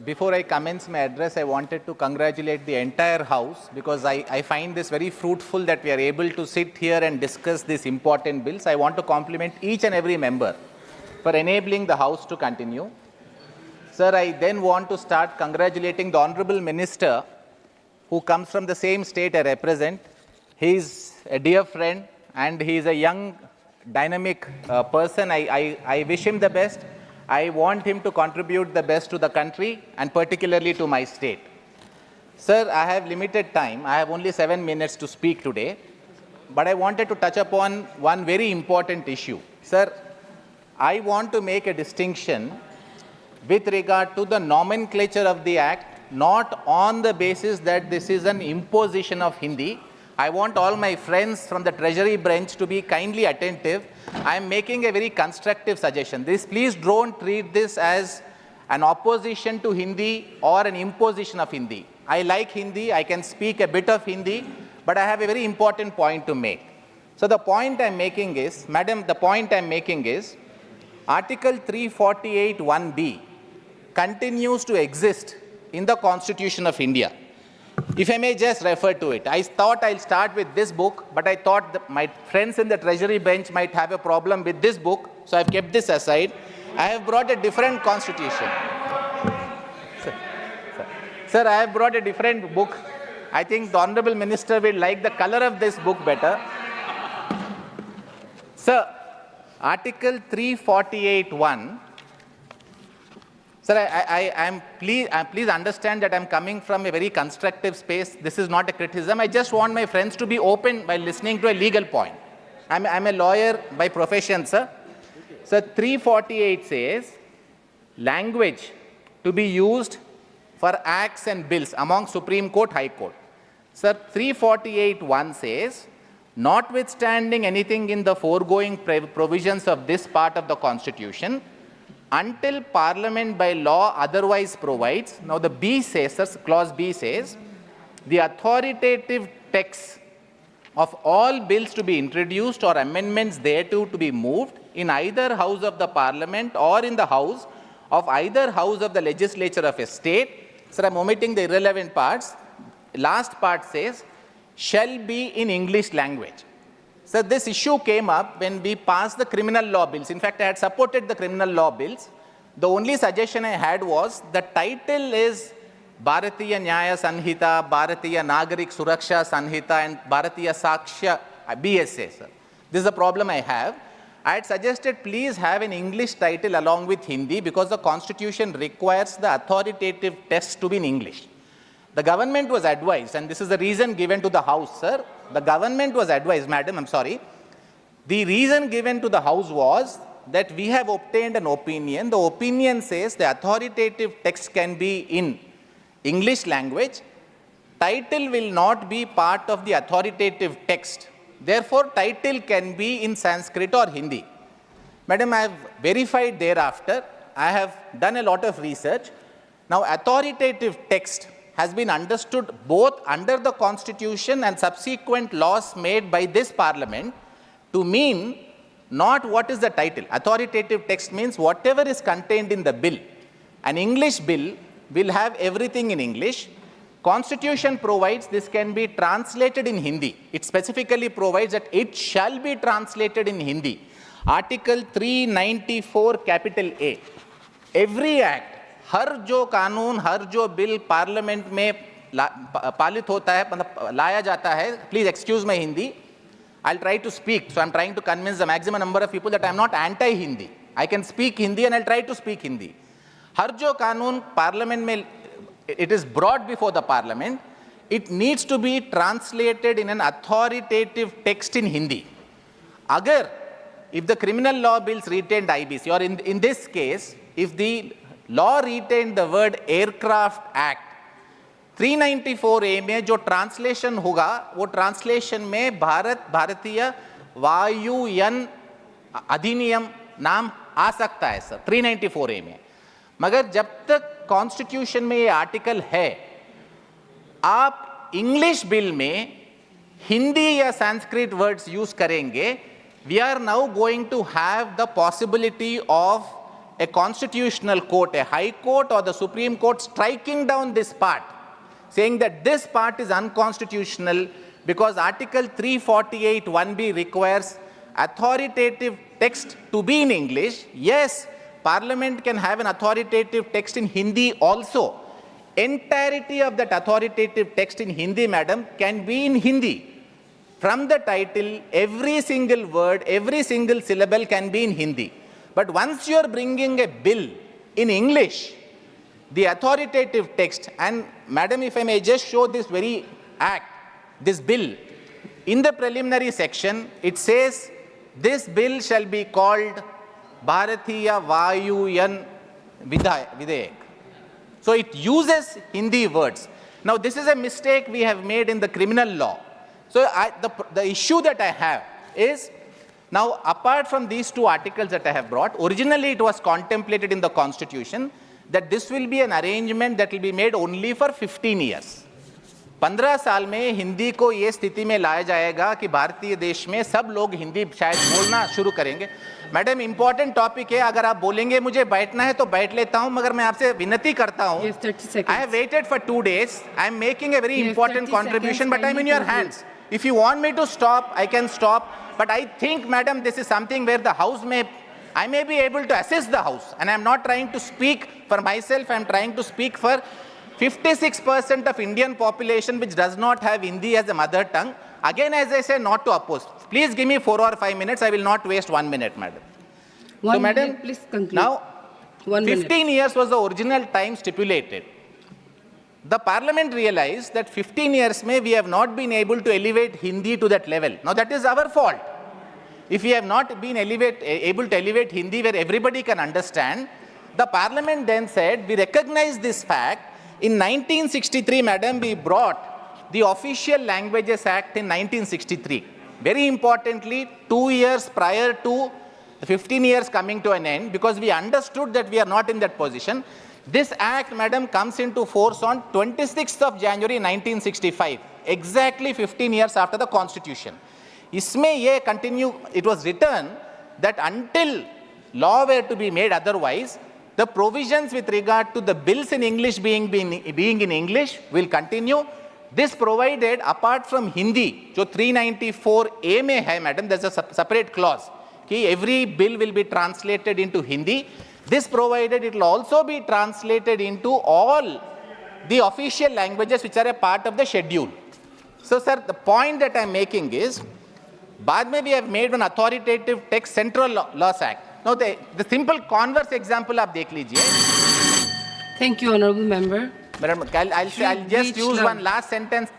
before I commence my address, I wanted to congratulate the entire House because I find this very fruitful that we are able to sit here and discuss these important bills. I want to compliment each and every member for enabling the House to continue. Sir, I then want to start congratulating the Honorable Minister who comes from the same state I represent. He is a dear friend and he is a young, dynamic person. I wish him the best. I want him to contribute the best to the country and particularly to my state. Sir, I have limited time. I have only 7 minutes to speak today. But I wanted to touch upon one very important issue. Sir, I want to make a distinction with regard to the nomenclature of the Act, not on the basis that this is an imposition of Hindi. I want all my friends from the Treasury branch to be kindly attentive. I am making a very constructive suggestion. Please don't treat this as an opposition to Hindi or an imposition of Hindi. I like Hindi, I can speak a bit of Hindi, but I have a very important point to make. So the point I am making is, Madam, the point I am making is, Article 348(1)(b) continues to exist in the Constitution of India. If I may just refer to it, I thought I'll start with this book, but I thought that my friends in the Treasury bench might have a problem with this book, so I've kept this aside. I have brought a different constitution. Sir, I have brought a different book. I think the Honorable Minister will like the color of this book better. Sir, Article 348(1). Sir, please understand that I'm coming from a very constructive space. This is not a criticism. I just want my friends to be open while listening to a legal point. I'm a lawyer by profession, sir. Sir, 348 says, language to be used for acts and bills among Supreme Court, High Court. Sir, 348(1) says, notwithstanding anything in the foregoing provisions of this part of the Constitution, until Parliament by law otherwise provides. Now the B says, clause B says, the authoritative text of all bills to be introduced or amendments thereto to be moved in either house of the Parliament or in the house of either house of the legislature of a state. Sir, I'm omitting the irrelevant parts. Last part says, shall be in English language. So this issue came up when we passed the criminal law bills. In fact, I had supported the criminal law bills. The only suggestion I had was the title is Bharatiya Nyaya Sanhita, Bharatiya Nagarik Suraksha Sanhita and Bharatiya Sakshya BSA. Sir. This is the problem I have. I had suggested please have an English title along with Hindi because the Constitution requires the authoritative text to be in English. The government was advised, and this is the reason given to the House, sir. The government was advised, madam, I'm sorry. The reason given to the House was that we have obtained an opinion. The opinion says the authoritative text can be in English language. Title will not be part of the authoritative text. Therefore, title can be in Sanskrit or Hindi. Madam, I have verified thereafter. I have done a lot of research. Now, authoritative text has been understood both under the Constitution and subsequent laws made by this Parliament to mean not what is the title. Authoritative text means whatever is contained in the bill. An English bill will have everything in English. Constitution provides this can be translated in Hindi. It specifically provides that it shall be translated in Hindi. Article 394 capital A. Every act, हर जो कानून, हर जो bill parliament में पालित होता है, मतलब लाया जाता है, please excuse my Hindi, I'll try to speak, so I'm trying to convince the maximum number of people that I'm not anti-Hindi. I can speak Hindi and I'll try to speak Hindi. हर जो कानून parliament में, it is brought before the parliament, it needs to be translated in an authoritative text in Hindi. Agar, if the criminal law bills retained IBC, or in this case, if the law retained the word Aircraft Act, 394A में जो translation होगा वो translation में भारतीय वायुयान अधिनियम नाम आ सकता है सर 394A में, मगर जब तक कॉन्स्टिट्यूशन में ये आर्टिकल है, आप इंग्लिश बिल में हिंदी या संस्कृत वर्ड्स यूज करेंगे, we are now going to have the possibility of a constitutional court, a high court or the Supreme Court striking down this part, saying that this part is unconstitutional because Article 348 1B requires authoritative text to be in English. Yes, Parliament can have an authoritative text in Hindi also. Entirety of that authoritative text in Hindi, madam, can be in Hindi. From the title, every single word, every single syllable can be in Hindi. But once you are bringing a bill in English, the authoritative text, and madam, if I may just show this very act, this bill, in the preliminary section, it says, this bill shall be called Bharatiya Vayuyan Videyak. So it uses Hindi words. Now this is a mistake we have made in the criminal law. So the issue that I have is, now apart from these two articles that I have brought, originally it was contemplated in the Constitution that this will be an arrangement that will be made only for 15 years. 15 साल में हिंदी को ये स्थिति में लाया जाएगा कि भारतीय देश में सब लोग हिंदी शायद बोलना शुरू करेंगे. मैडम, इंपॉर्टेंट टॉपिक है, अगर आप बोलेंगे मुझे बैठना है तो बैठ लेता हूं, मगर मैं आपसे विनती करता हूं. I have waited for 2 days. I am making a very important contribution, but I am in your hands. If you want me to stop, I can stop. But I think, madam, this is something where the House I may be able to assist the House. And I am not trying to speak for myself. I am trying to speak for 56% of Indian population which does not have Hindi as a mother tongue. Again, as I say, not to oppose. Please give me 4 or 5 minutes. I will not waste 1 minute, madam. So, madam, please conclude. Now, 15 years was the original time stipulated. The Parliament realized that 15 years we have not been able to elevate Hindi to that level. Now, that is our fault. If we have not been able to elevate Hindi where everybody can understand, the Parliament then said, we recognize this fact. In 1963, madam, we brought the Official Languages Act in 1963. Very importantly, 2 years prior to the 15 years coming to an end, because we understood that we are not in that position. This act, madam, comes into force on 26th of January 1965, exactly 15 years after the Constitution. Isme ye continue, it was written that until law were to be made otherwise, the provisions with regard to the bills in English being in English will continue. This provided, apart from Hindi, जो 394A में है, madam, there's a separate clause, कि every bill will be translated into Hindi. This provided it will also be translated into all the official languages which are a part of the schedule. So, sir, the point that I am making is, बाद में we have made an authoritative text Central Laws Act. Now, the simple converse example आप देख लीजिए. Thank you, honorable member. Madam, I'll just use one last sentence.